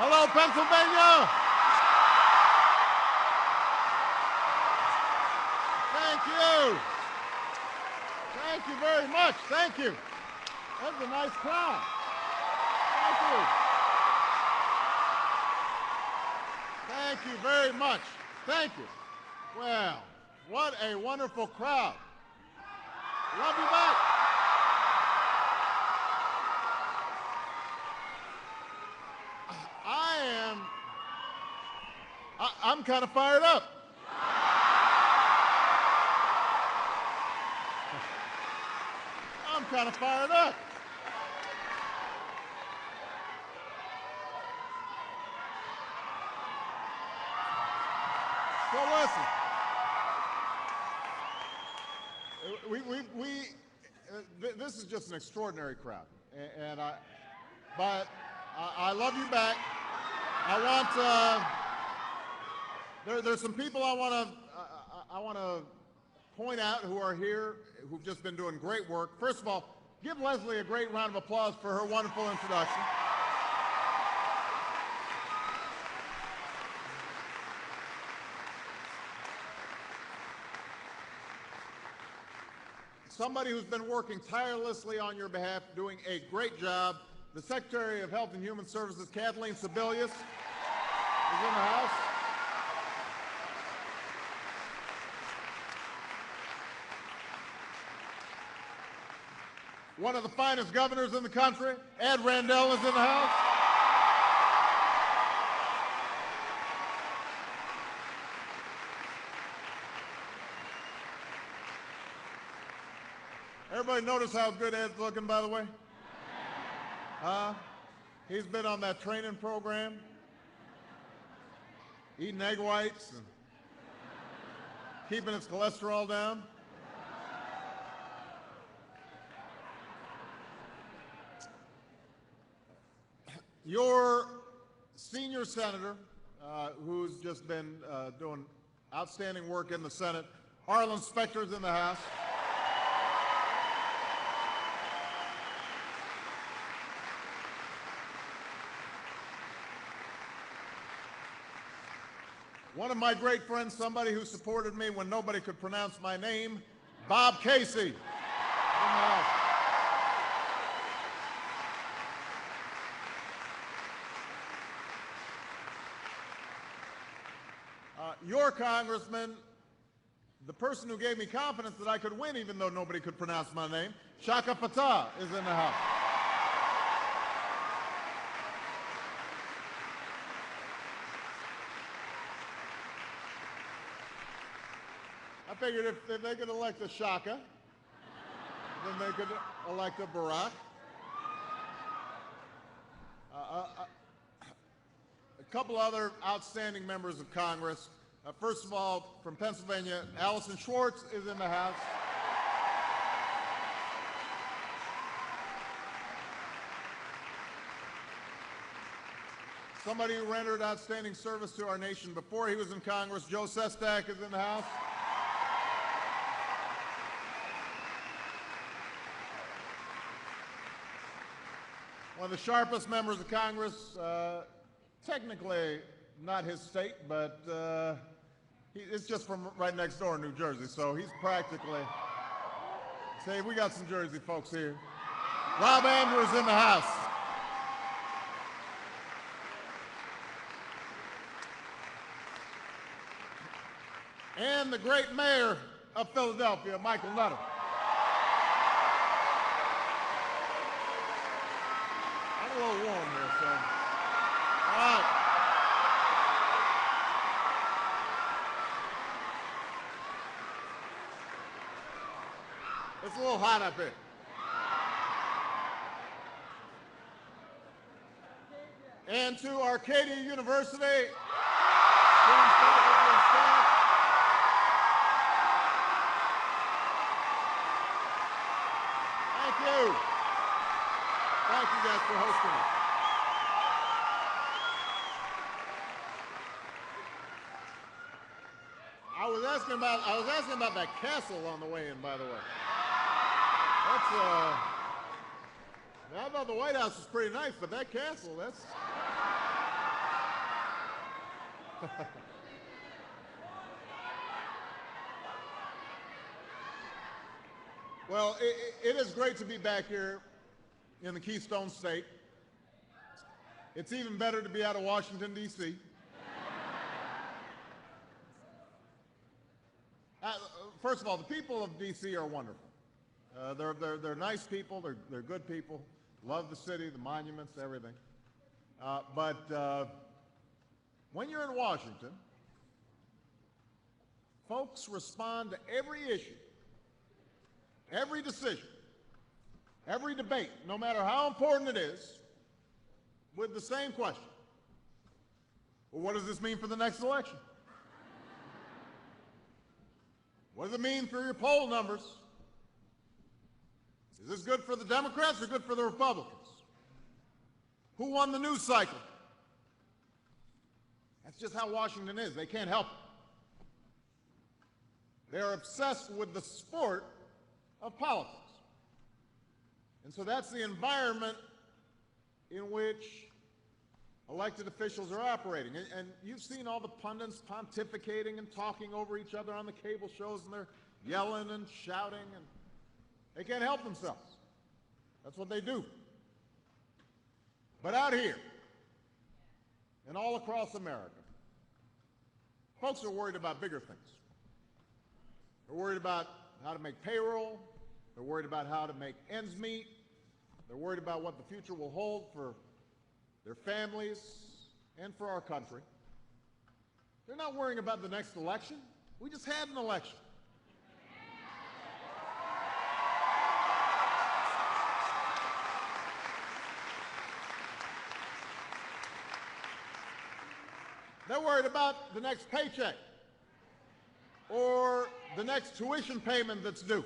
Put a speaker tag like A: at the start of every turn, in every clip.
A: Hello, Pennsylvania. Thank you. Thank you very much. Thank you. That's a nice crowd. Thank you. Thank you very much. Thank you. Well, what a wonderful crowd. Love you back. I'm kind of fired up. I'm kind of fired up. So listen, this is just an extraordinary crowd, but I love you back. There's some people I want to point out who are here, who've just been doing great work. First of all, give Leslie a great round of applause for her wonderful introduction. Somebody who's been working tirelessly on your behalf, doing a great job, the Secretary of Health and Human Services, Kathleen Sebelius, is in the house. One of the finest governors in the country, Ed Randell, is in the house. Everybody notice how good Ed's looking, by the way? He's been on that training program, eating egg whites and keeping his cholesterol down. Your senior senator, who's just been doing outstanding work in the Senate, Harlan Specter's in the House. One of my great friends, somebody who supported me when nobody could pronounce my name, Bob Casey, in the House. Your congressman, the person who gave me confidence that I could win even though nobody could pronounce my name, Shaka Fatah, is in the House. I figured if they could elect a Shaka, then they could elect a Barack. A couple other outstanding members of Congress. First of all, from Pennsylvania, Allison Schwartz is in the House. Somebody who rendered outstanding service to our nation before he was in Congress, Joe Sestak, is in the House. One of the sharpest members of Congress, technically not his state, but it's just from right next door in New Jersey, so he's practically, say, we got some Jersey folks here. Rob Andrews in the House. And the great mayor of Philadelphia, Michael Nutter. I'm a little warm here, so. All right. It's a little hot up here. And to Arcadia University, faculty and staff. Thank you. Thank you guys for hosting us. I was asking about that castle on the way in, by the way. I thought the White House was pretty nice, but that castle, that's Well, it is great to be back here in the Keystone State. It's even better to be out of Washington, D.C. First of all, the people of D.C. are wonderful. They're nice people. They're good people. Love the city, the monuments, everything. But when you're in Washington, folks respond to every issue, every decision, every debate, no matter how important it is, with the same question. Well, what does this mean for the next election? What does it mean for your poll numbers? Is this good for the Democrats or good for the Republicans? Who won the news cycle? That's just how Washington is. They can't help it. They're obsessed with the sport of politics. And so that's the environment in which elected officials are operating. And you've seen all the pundits pontificating and talking over each other on the cable shows, and they're yelling and shouting, and they can't help themselves. That's what they do. But out here, and all across America, folks are worried about bigger things. They're worried about how to make payroll. They're worried about how to make ends meet. They're worried about what the future will hold for their families and for our country. They're not worrying about the next election. We just had an election. They're worried about the next paycheck or the next tuition payment that's due.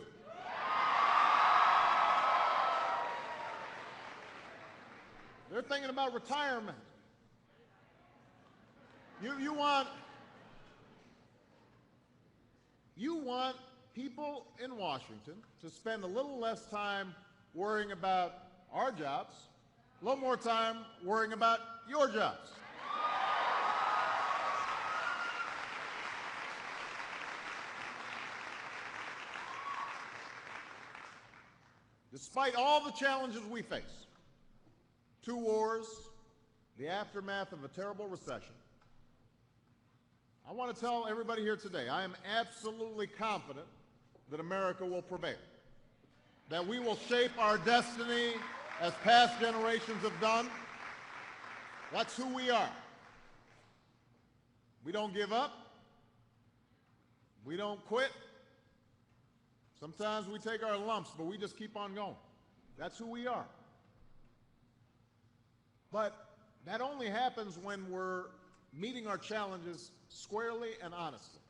A: They're thinking about retirement. You want people in Washington to spend a little less time worrying about our jobs, a little more time worrying about your jobs. Despite all the challenges we face, 2 wars, the aftermath of a terrible recession, I want to tell everybody here today, I am absolutely confident that America will prevail, that we will shape our destiny as past generations have done. That's who we are. We don't give up. We don't quit. Sometimes we take our lumps, but we just keep on going. That's who we are. But that only happens when we're meeting our challenges squarely and honestly.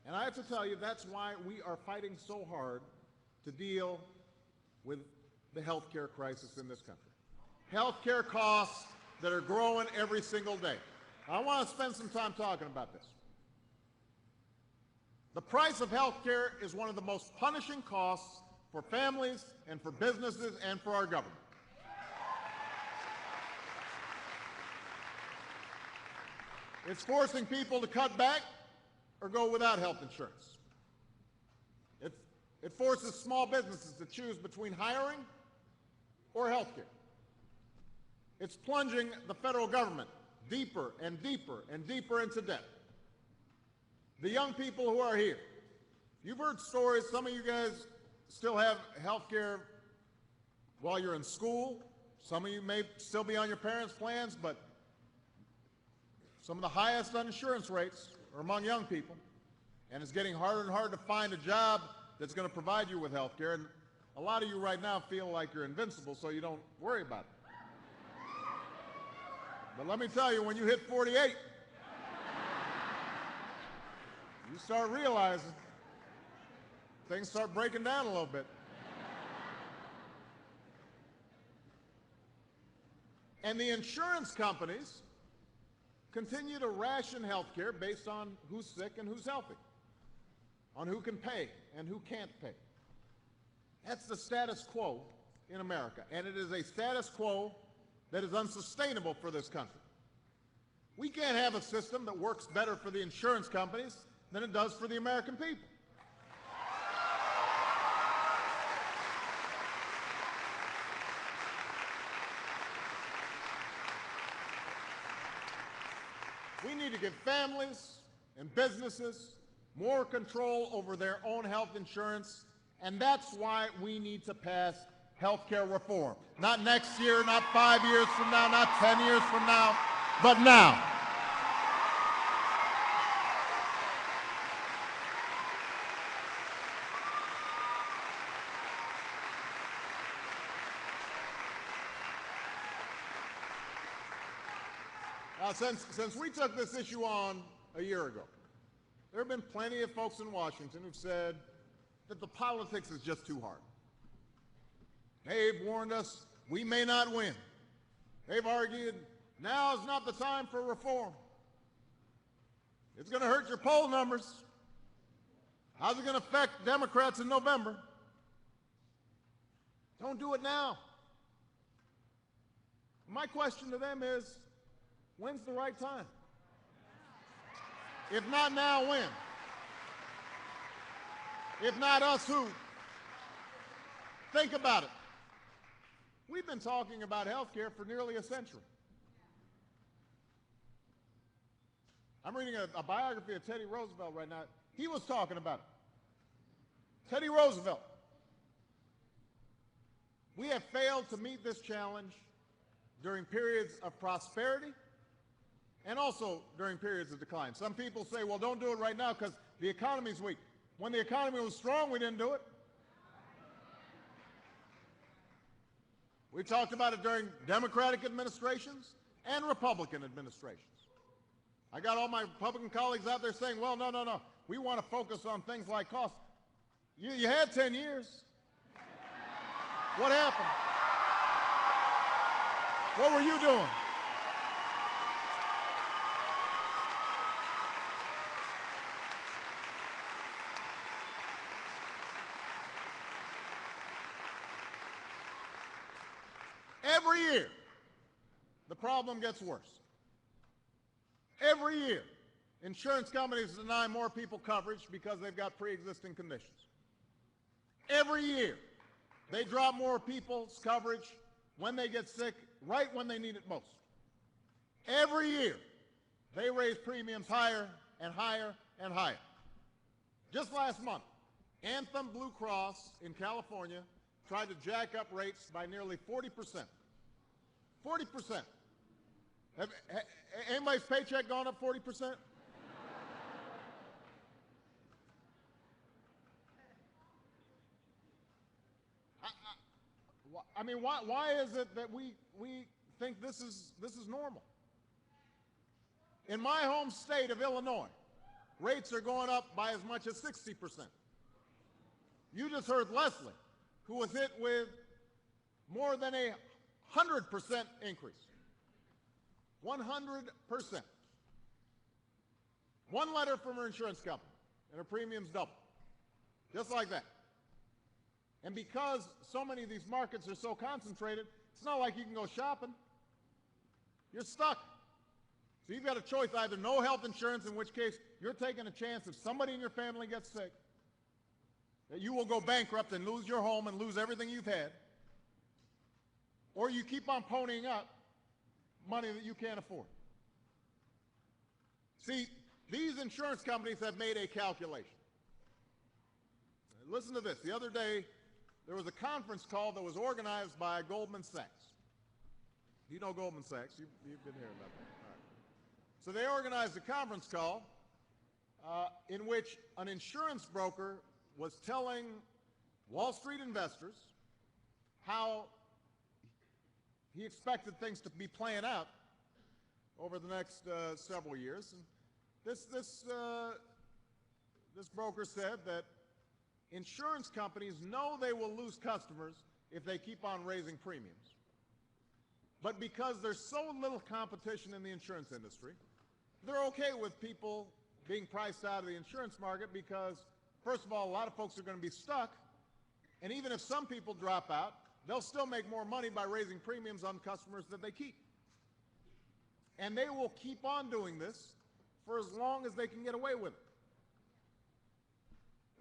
A: And I have to tell you, that's why we are fighting so hard to deal with the health care crisis in this country. Health care costs that are growing every single day. I want to spend some time talking about this. The price of health care is one of the most punishing costs for families and for businesses and for our government. It's forcing people to cut back or go without health insurance. It forces small businesses to choose between hiring or health care. It's plunging the federal government deeper and deeper and deeper into debt. The young people who are here, you've heard stories, some of you guys still have health care while you're in school. Some of you may still be on your parents' plans, but some of the highest uninsurance rates are among young people, and it's getting harder and harder to find a job that's going to provide you with health care. And a lot of you right now feel like you're invincible, so you don't worry about it. But let me tell you, when you hit 48, you start realizing things start breaking down a little bit. And the insurance companies continue to ration health care based on who's sick and who's healthy, on who can pay and who can't pay. That's the status quo in America, and it is a status quo that is unsustainable for this country. We can't have a system that works better for the insurance companies than it does for the American people. We need to give families and businesses more control over their own health insurance, and that's why we need to pass health care reform. Not next year, not 5 years from now, not 10 years from now, but now. Now, since we took this issue on a year ago, there have been plenty of folks in Washington who've said that the politics is just too hard. They've warned us we may not win. They've argued now is not the time for reform. It's going to hurt your poll numbers. How's it going to affect Democrats in November? Don't do it now. My question to them is, when's the right time? If not now, when? If not us, who? Think about it. We've been talking about health care for nearly a century. I'm reading a biography of Teddy Roosevelt right now. He was talking about it. Teddy Roosevelt. We have failed to meet this challenge during periods of prosperity and also during periods of decline. Some people say, well, don't do it right now because the economy's weak. When the economy was strong, we didn't do it. We talked about it during Democratic administrations and Republican administrations. I got all my Republican colleagues out there saying, well, no. We want to focus on things like cost. You had 10 years. What happened? What were you doing? Every year, the problem gets worse. Every year, insurance companies deny more people coverage because they've got pre-existing conditions. Every year, they drop more people's coverage when they get sick, right when they need it most. Every year, they raise premiums higher and higher and higher. Just last month, Anthem Blue Cross in California tried to jack up rates by nearly 40%. 40%. Anybody's paycheck gone up 40%? I mean, why is it that we think this is normal? In my home state of Illinois, rates are going up by as much as 60%. You just heard Leslie, who was hit with more than 100% increase. 100%. One letter from her insurance company, and her premiums double. Just like that. And because so many of these markets are so concentrated, it's not like you can go shopping. You're stuck. So you've got a choice, either no health insurance, in which case you're taking a chance if somebody in your family gets sick, that you will go bankrupt and lose your home and lose everything you've had, or you keep on ponying up money that you can't afford. See, these insurance companies have made a calculation. Listen to this. The other day, there was a conference call that was organized by Goldman Sachs. You know Goldman Sachs. You've been hearing about that. All right. So they organized a conference call in which an insurance broker was telling Wall Street investors how he expected things to be playing out over the next several years. And this broker said that insurance companies know they will lose customers if they keep on raising premiums. But because there's so little competition in the insurance industry, they're okay with people being priced out of the insurance market because, first of all, a lot of folks are going to be stuck, and even if some people drop out, they'll still make more money by raising premiums on customers that they keep. And they will keep on doing this for as long as they can get away with it.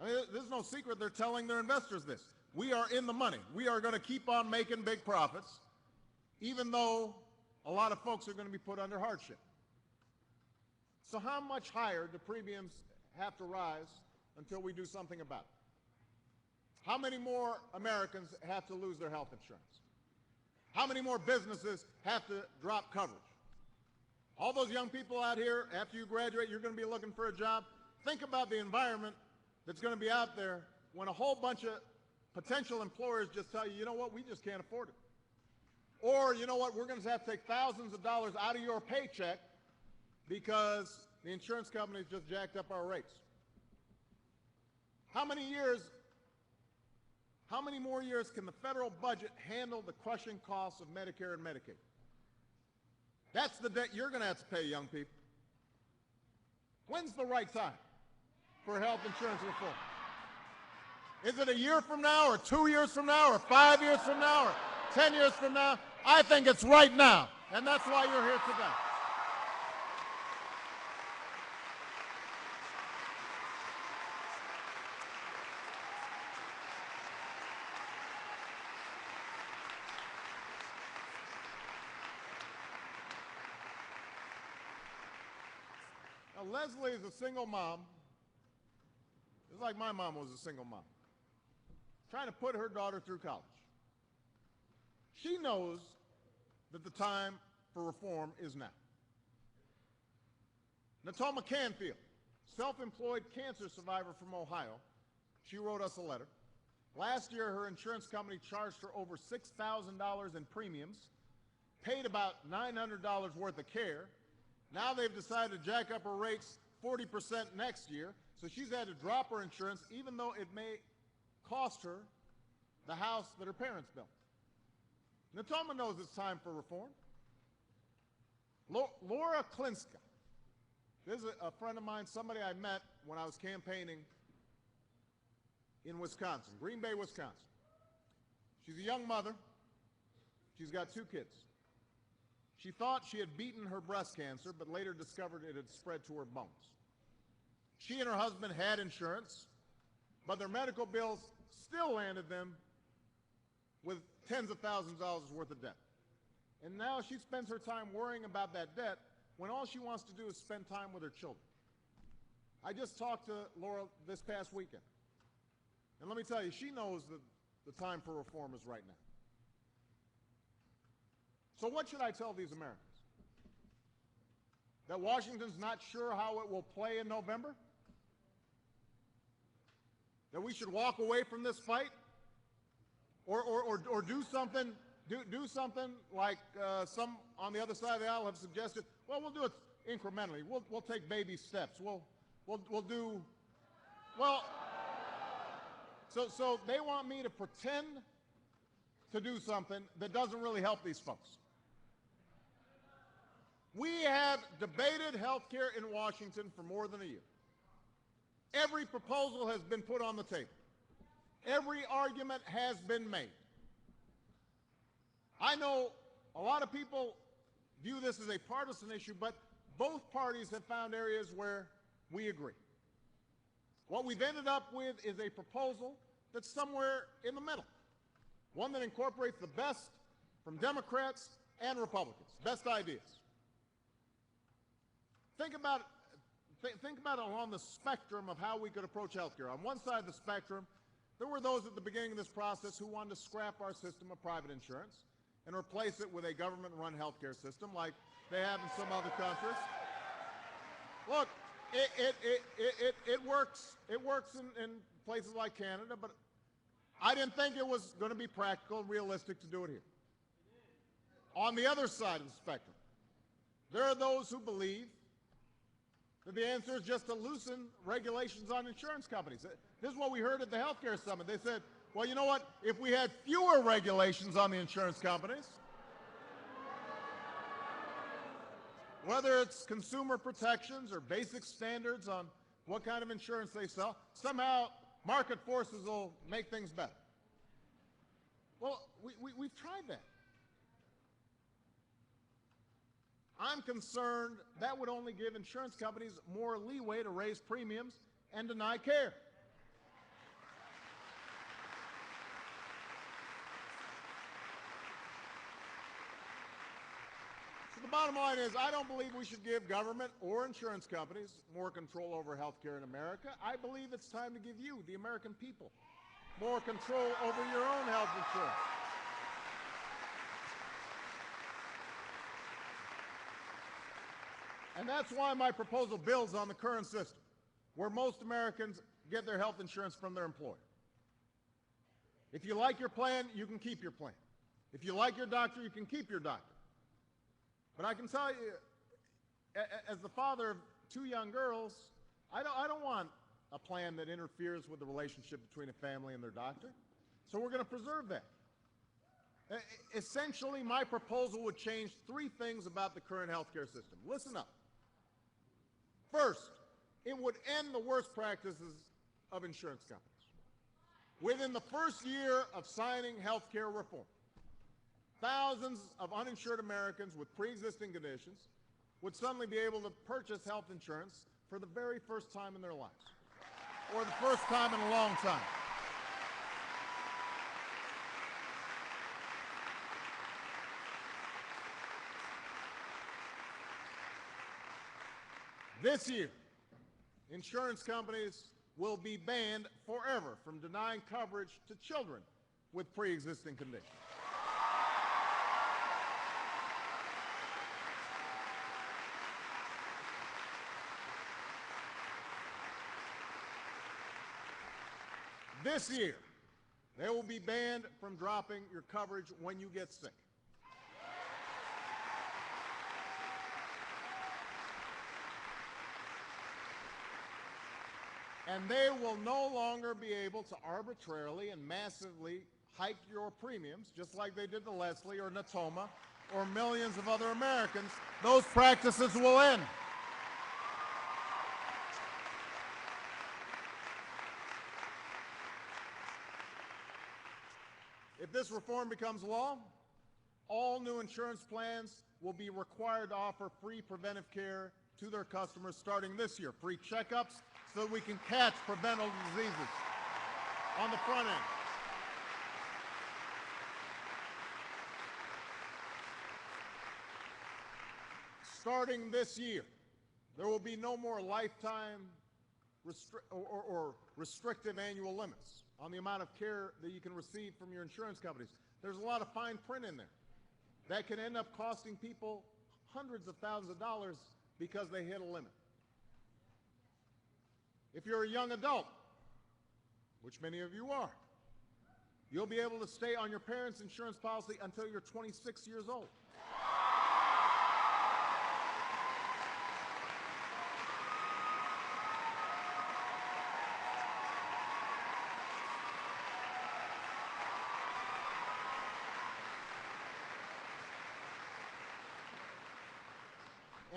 A: I mean, there's no secret they're telling their investors this. We are in the money. We are going to keep on making big profits, even though a lot of folks are going to be put under hardship. So how much higher do premiums have to rise until we do something about it? How many more Americans have to lose their health insurance? How many more businesses have to drop coverage? All those young people out here, after you graduate, you're going to be looking for a job. Think about the environment that's going to be out there when a whole bunch of potential employers just tell you, you know what, we just can't afford it. Or, you know what, we're going to have to take thousands of dollars out of your paycheck because the insurance companies just jacked up our rates. How many more years can the federal budget handle the crushing costs of Medicare and Medicaid? That's the debt you're going to have to pay, young people. When's the right time for health insurance reform? Is it a year from now, or 2 years from now, or 5 years from now, or 10 years from now? I think it's right now, and that's why you're here today. Now, Leslie is a single mom, just like my mom was a single mom, trying to put her daughter through college. She knows that the time for reform is now. Natoma Canfield, self-employed cancer survivor from Ohio, she wrote us a letter. Last year, her insurance company charged her over $6,000 in premiums, paid about $900 worth of care. Now they've decided to jack up her rates 40% next year, so she's had to drop her insurance, even though it may cost her the house that her parents built. Natoma knows it's time for reform. Laura Klinska, this is a friend of mine, somebody I met when I was campaigning in Wisconsin, Green Bay, Wisconsin. She's a young mother. She's got 2 kids. She thought she had beaten her breast cancer, but later discovered it had spread to her bones. She and her husband had insurance, but their medical bills still landed them with tens of thousands of dollars worth of debt. And now she spends her time worrying about that debt when all she wants to do is spend time with her children. I just talked to Laura this past weekend. And let me tell you, she knows that the time for reform is right now. So what should I tell these Americans? That Washington's not sure how it will play in November? That we should walk away from this fight? Or do something like some on the other side of the aisle have suggested? Well, we'll do it incrementally. We'll take baby steps. We'll do well. So they want me to pretend to do something that doesn't really help these folks. We have debated health care in Washington for more than a year. Every proposal has been put on the table. Every argument has been made. I know a lot of people view this as a partisan issue, but both parties have found areas where we agree. What we've ended up with is a proposal that's somewhere in the middle, one that incorporates the best from Democrats and Republicans, best ideas. Think about it along the spectrum of how we could approach health care. On one side of the spectrum, there were those at the beginning of this process who wanted to scrap our system of private insurance and replace it with a government-run health care system like they have in some other countries. Look, it works in places like Canada, but I didn't think it was going to be practical and realistic to do it here. On the other side of the spectrum, there are those who believe that the answer is just to loosen regulations on insurance companies. This is what we heard at the healthcare summit. They said, well, you know what? If we had fewer regulations on the insurance companies, whether it's consumer protections or basic standards on what kind of insurance they sell, somehow market forces will make things better. Well, we've tried that. I'm concerned that would only give insurance companies more leeway to raise premiums and deny care. So the bottom line is, I don't believe we should give government or insurance companies more control over health care in America. I believe it's time to give you, the American people, more control over your own health insurance. And that's why my proposal builds on the current system, where most Americans get their health insurance from their employer. If you like your plan, you can keep your plan. If you like your doctor, you can keep your doctor. But I can tell you, as the father of 2 young girls, I don't want a plan that interferes with the relationship between a family and their doctor. So we're going to preserve that. Essentially, my proposal would change 3 things about the current healthcare system. Listen up. First, it would end the worst practices of insurance companies. Within the first year of signing health care reform, thousands of uninsured Americans with pre-existing conditions would suddenly be able to purchase health insurance for the very first time in their lives, or the first time in a long time. This year, insurance companies will be banned forever from denying coverage to children with pre-existing conditions. This year, they will be banned from dropping your coverage when you get sick. And they will no longer be able to arbitrarily and massively hike your premiums, just like they did to Leslie or Natoma or millions of other Americans. Those practices will end. If this reform becomes law, all new insurance plans will be required to offer free preventive care to their customers starting this year, free checkups, so that we can catch preventable diseases on the front end. Starting this year, there will be no more lifetime restrictive annual limits on the amount of care that you can receive from your insurance companies. There's a lot of fine print in there that can end up costing people hundreds of thousands of dollars because they hit a limit. If you're a young adult, which many of you are, you'll be able to stay on your parents' insurance policy until you're 26 years old.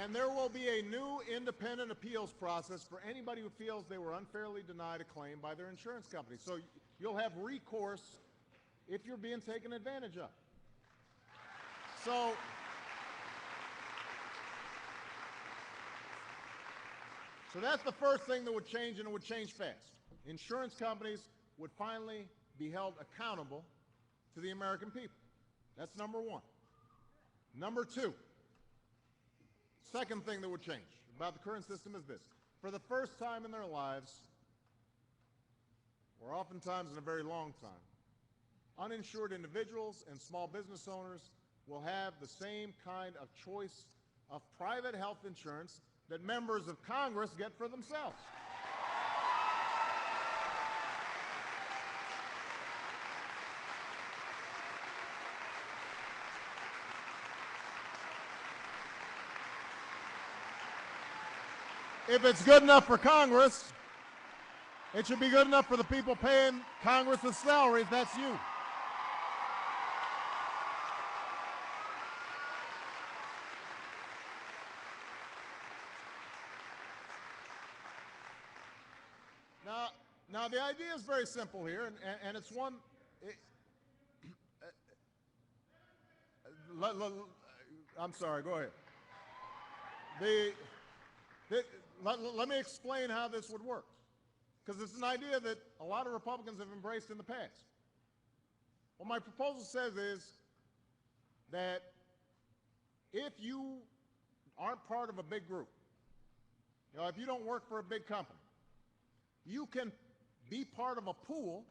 A: And there will be a new independent appeals process for anybody who feels they were unfairly denied a claim by their insurance company. So you'll have recourse if you're being taken advantage of. So that's the first thing that would change, and it would change fast. Insurance companies would finally be held accountable to the American people. That's number one. Number two, second thing that would change about the current system is this. For the first time in their lives, or oftentimes in a very long time, uninsured individuals and small business owners will have the same kind of choice of private health insurance that members of Congress get for themselves. If it's good enough for Congress, it should be good enough for the people paying Congress's salaries. That's you. Now the idea is very simple here, and it's one. I'm sorry. Go ahead. The, let me explain how this would work, because it's an idea that a lot of Republicans have embraced in the past. What my proposal says is that if you aren't part of a big group, if you don't work for a big company, you can be part of a pool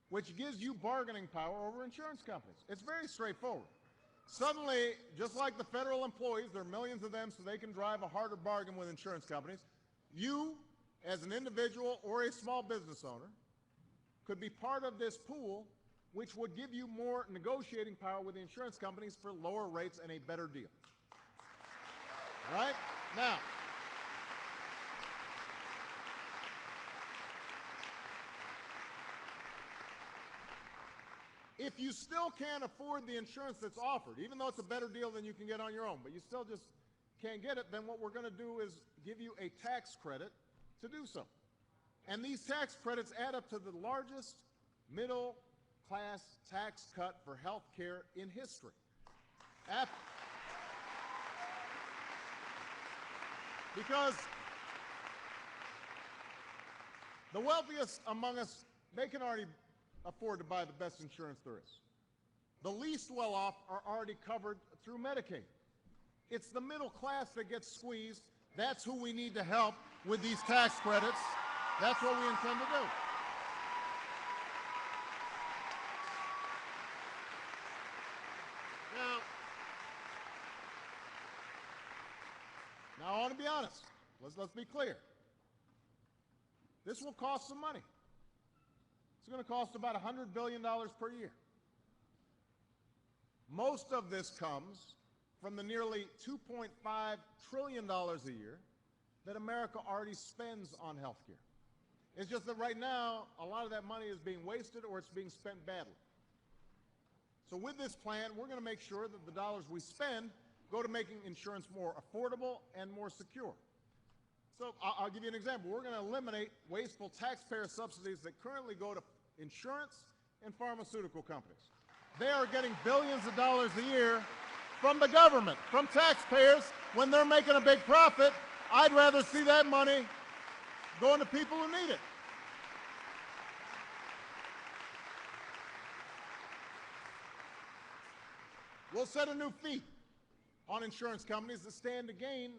A: which gives you bargaining power over insurance companies. It's very straightforward. Suddenly, just like the federal employees, there are millions of them, so they can drive a harder bargain with insurance companies. You, as an individual or a small business owner, could be part of this pool, which would give you more negotiating power with the insurance companies for lower rates and a better deal. All right? Now, if you still can't afford the insurance that's offered, even though it's a better deal than you can get on your own, but you still just can't get it, then what we're going to do is give you a tax credit to do so. And these tax credits add up to the largest middle-class tax cut for health care in history. Because the wealthiest among us, they can already afford to buy the best insurance there is. The least well-off are already covered through Medicaid. It's the middle class that gets squeezed. That's who we need to help with these tax credits. That's what we intend to do. Now I want to be honest. Let's be clear. This will cost some money. It's going to cost about $100 billion per year. Most of this comes from the nearly $2.5 trillion a year that America already spends on health care. It's just that right now, a lot of that money is being wasted or it's being spent badly. So with this plan, we're going to make sure that the dollars we spend go to making insurance more affordable and more secure. So I'll give you an example. We're going to eliminate wasteful taxpayer subsidies that currently go to insurance and pharmaceutical companies. They are getting billions of dollars a year from the government, from taxpayers, when they're making a big profit. I'd rather see that money going to people who need it. We'll set a new fee on insurance companies that stand to gain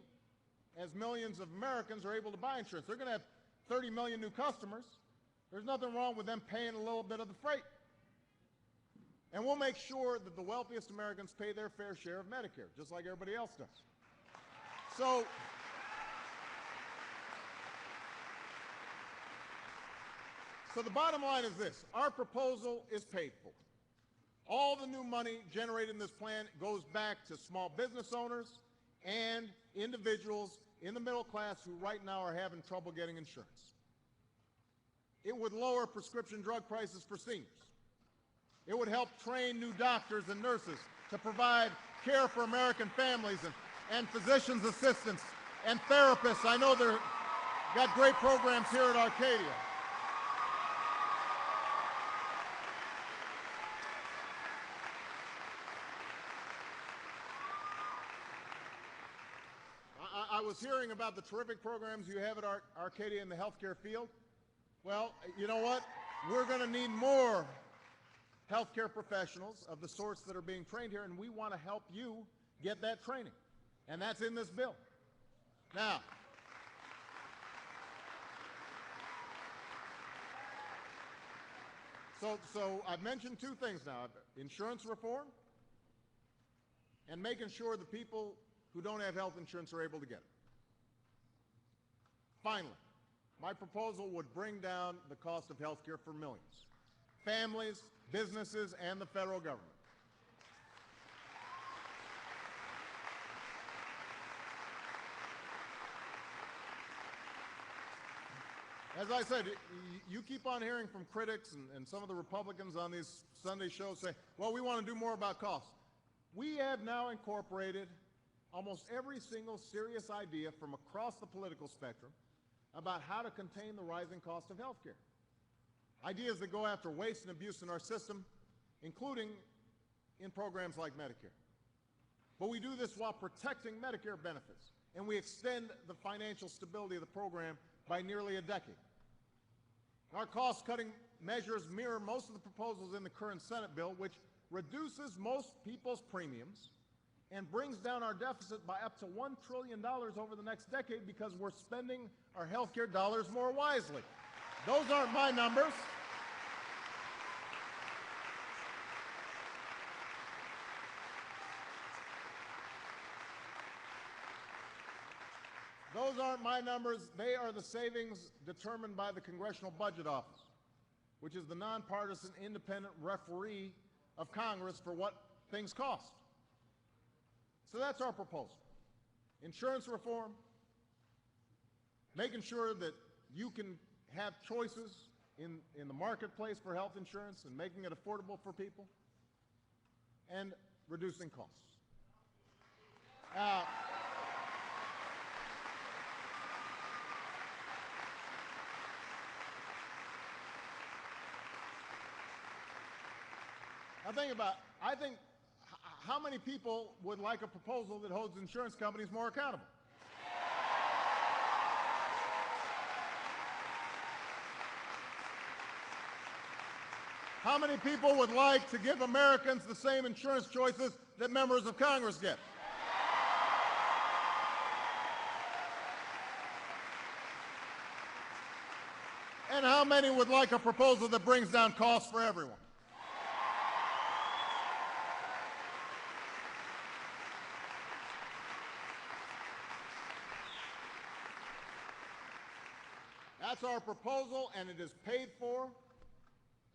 A: as millions of Americans are able to buy insurance. They're going to have 30 million new customers. There's nothing wrong with them paying a little bit of the freight. And we'll make sure that the wealthiest Americans pay their fair share of Medicare, just like everybody else does. So the bottom line is this. Our proposal is paid for. All the new money generated in this plan goes back to small business owners and individuals in the middle class who right now are having trouble getting insurance. It would lower prescription drug prices for seniors. It would help train new doctors and nurses to provide care for American families and physician's assistants and therapists. I know they've got great programs here at Arcadia. I was hearing about the terrific programs you have at Arcadia in the healthcare field. Well, you know what? We're going to need more healthcare professionals of the sorts that are being trained here, and we want to help you get that training. And that's in this bill. Now, so I've mentioned two things now: insurance reform and making sure the people who don't have health insurance are able to get it. Finally, my proposal would bring down the cost of health care for millions, families, businesses, and the federal government. As I said, you keep on hearing from critics and some of the Republicans on these Sunday shows say, well, we want to do more about costs. We have now incorporated almost every single serious idea from across the political spectrum about how to contain the rising cost of health care. Ideas that go after waste and abuse in our system, including in programs like Medicare. But we do this while protecting Medicare benefits and we extend the financial stability of the program by nearly a decade. Our cost-cutting measures mirror most of the proposals in the current Senate bill, which reduces most people's premiums and brings down our deficit by up to $1 trillion over the next decade because we're spending our health care dollars more wisely. Those aren't my numbers. Those aren't my numbers. They are the savings determined by the Congressional Budget Office, which is the nonpartisan independent referee of Congress for what things cost. So that's our proposal. Insurance reform, making sure that you can have choices in the marketplace for health insurance and making it affordable for people, and reducing costs. I think how many people would like a proposal that holds insurance companies more accountable? How many people would like to give Americans the same insurance choices that members of Congress get? And how many would like a proposal that brings down costs for everyone? That's our proposal, and it is paid for,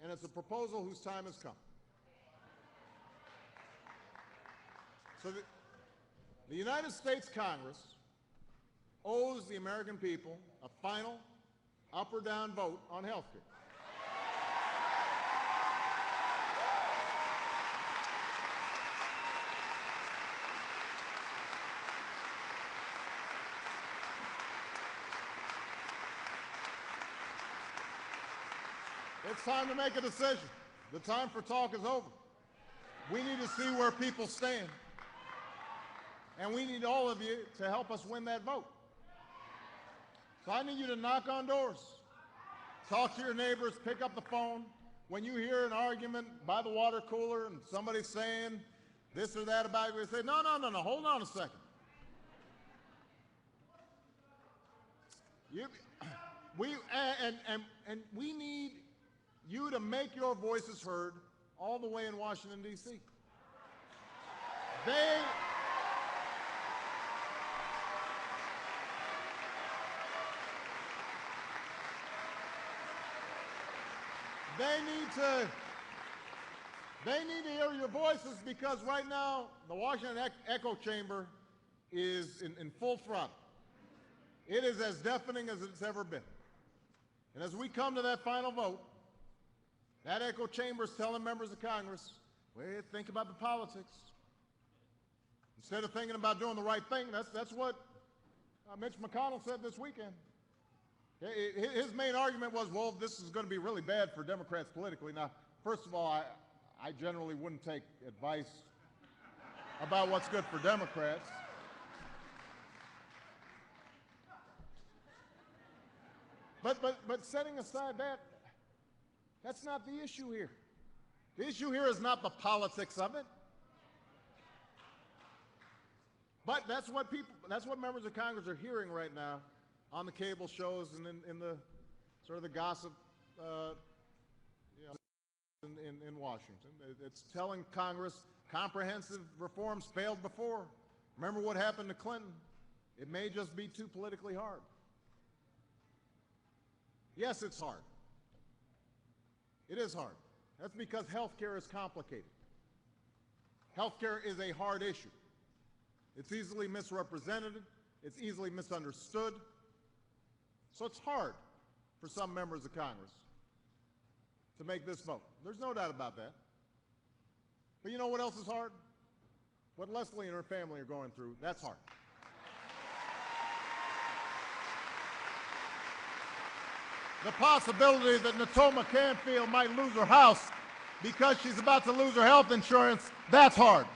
A: and it's a proposal whose time has come. So the United States Congress owes the American people a final up or down vote on health care. It's time to make a decision. The time for talk is over. We need to see where people stand. And we need all of you to help us win that vote. So I need you to knock on doors, talk to your neighbors, pick up the phone. When you hear an argument by the water cooler and somebody's saying this or that about you, say, no, hold on a second. We need you to make your voices heard all the way in Washington, D.C. They need to hear your voices, because right now the Washington echo chamber is in full throttle. It is as deafening as it's ever been. And as we come to that final vote, that echo chamber is telling members of Congress, wait, think about the politics. Instead of thinking about doing the right thing, that's what Mitch McConnell said this weekend. His main argument was, well, this is going to be really bad for Democrats politically. Now, first of all, I generally wouldn't take advice about what's good for Democrats. But setting aside that, that's not the issue here. The issue here is not the politics of it. But that's what members of Congress are hearing right now on the cable shows and in the sort of the gossip in Washington. It's telling Congress comprehensive reforms failed before. Remember what happened to Clinton. It may just be too politically hard. Yes, it's hard. It is hard. That's because health care is complicated. Health care is a hard issue. It's easily misrepresented. It's easily misunderstood. So it's hard for some members of Congress to make this vote. There's no doubt about that. But you know what else is hard? What Leslie and her family are going through, that's hard. The possibility that Natoma Canfield might lose her house because she's about to lose her health insurance, that's hard.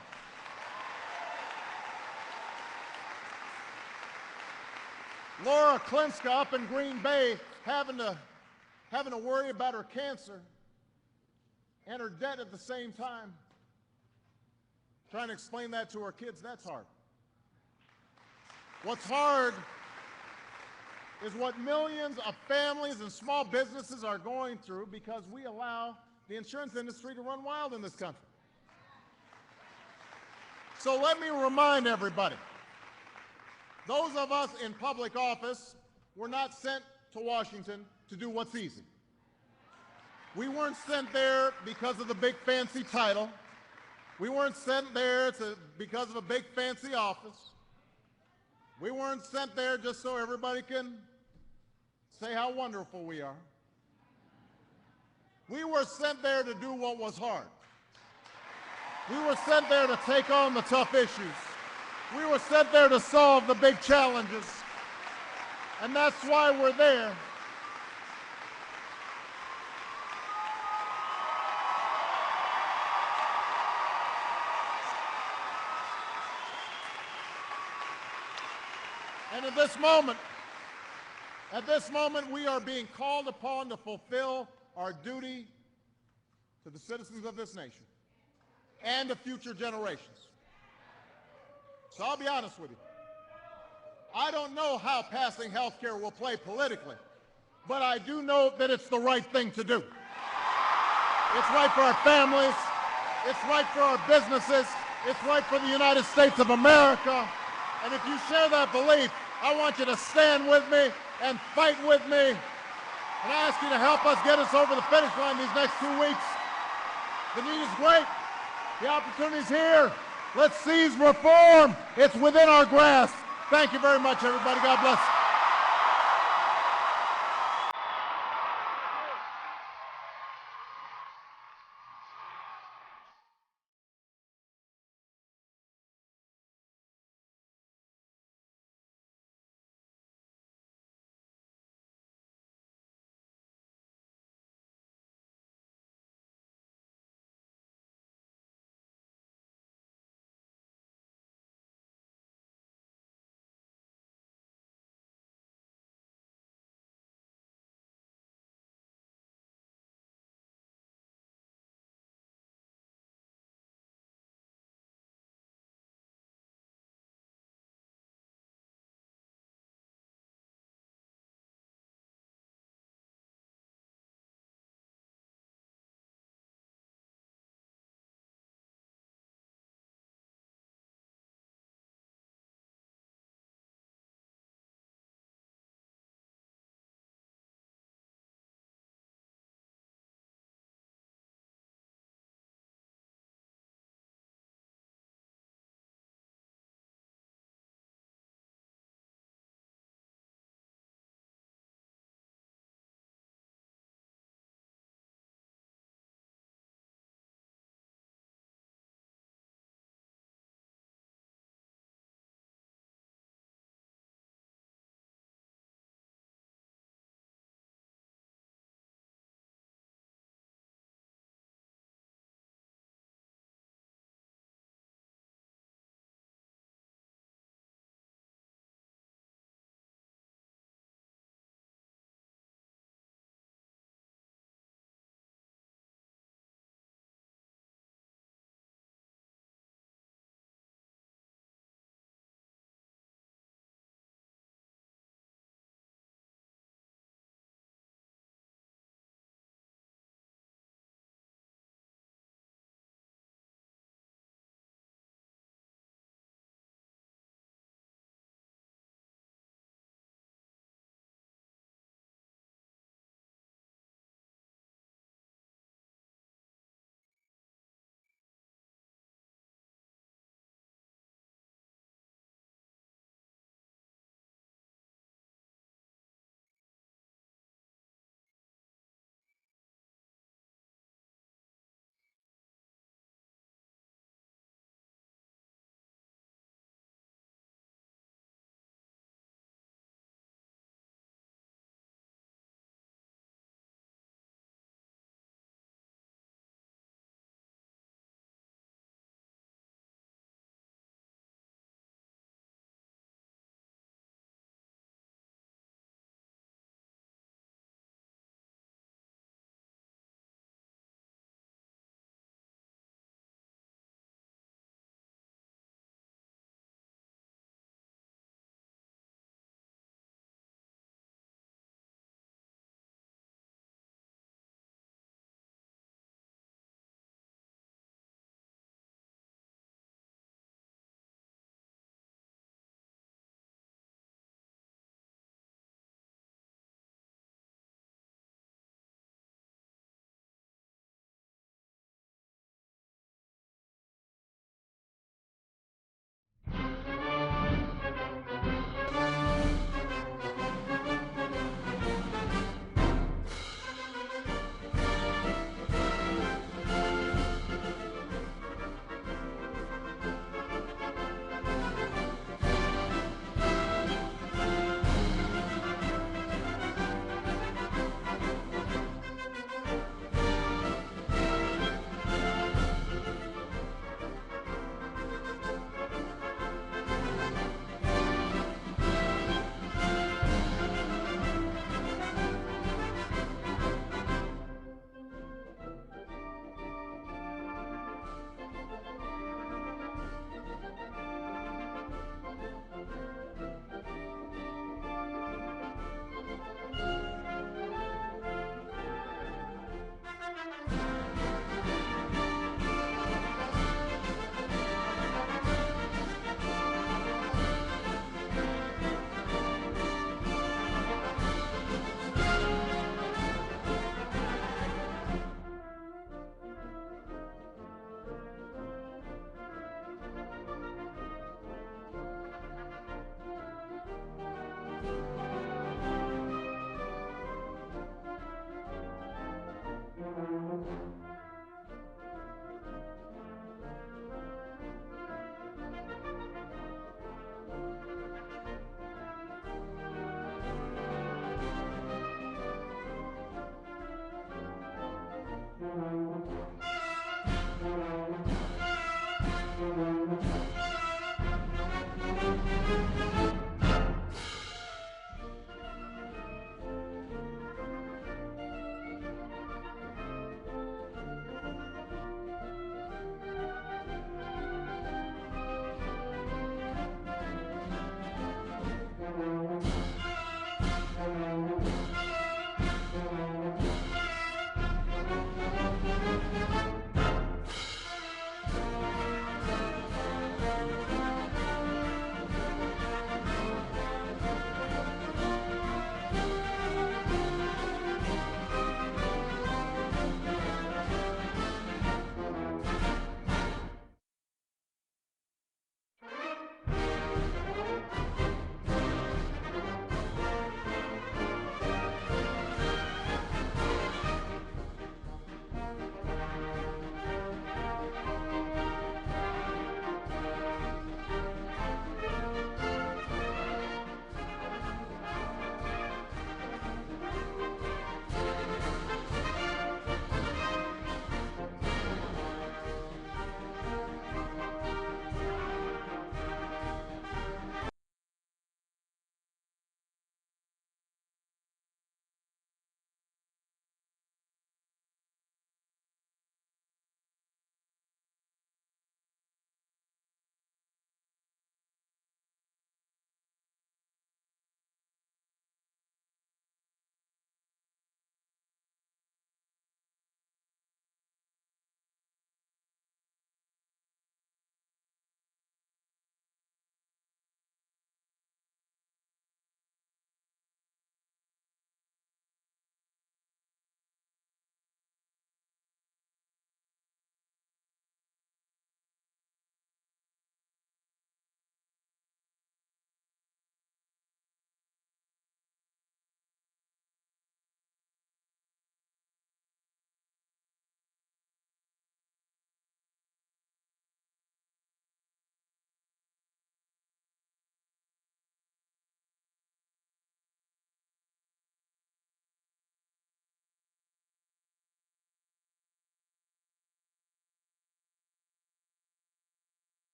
A: Laura Klinska up in Green Bay having to worry about her cancer and her debt at the same time. Trying to explain that to her kids, that's hard. What's hard is what millions of families and small businesses are going through because we allow the insurance industry to run wild in this country. So let me remind everybody, those of us in public office were not sent to Washington to do what's easy. We weren't sent there because of the big fancy title. We weren't sent there because of a big fancy office. We weren't sent there just so everybody can say how wonderful we are. We were sent there to do what was hard. We were sent there to take on the tough issues. We were sent there to solve the big challenges. And that's why we're there. And at this moment, we are being called upon to fulfill our duty to the citizens of this nation and to future generations. So I'll be honest with you. I don't know how passing health care will play politically, but I do know that it's the right thing to do. It's right for our families. It's right for our businesses. It's right for the United States of America. And if you share that belief, I want you to stand with me and fight with me. And I ask you to help us get us over the finish line these next 2 weeks. The need is great. The opportunity's here. Let's seize reform. It's within our grasp. Thank you very much, everybody. God bless.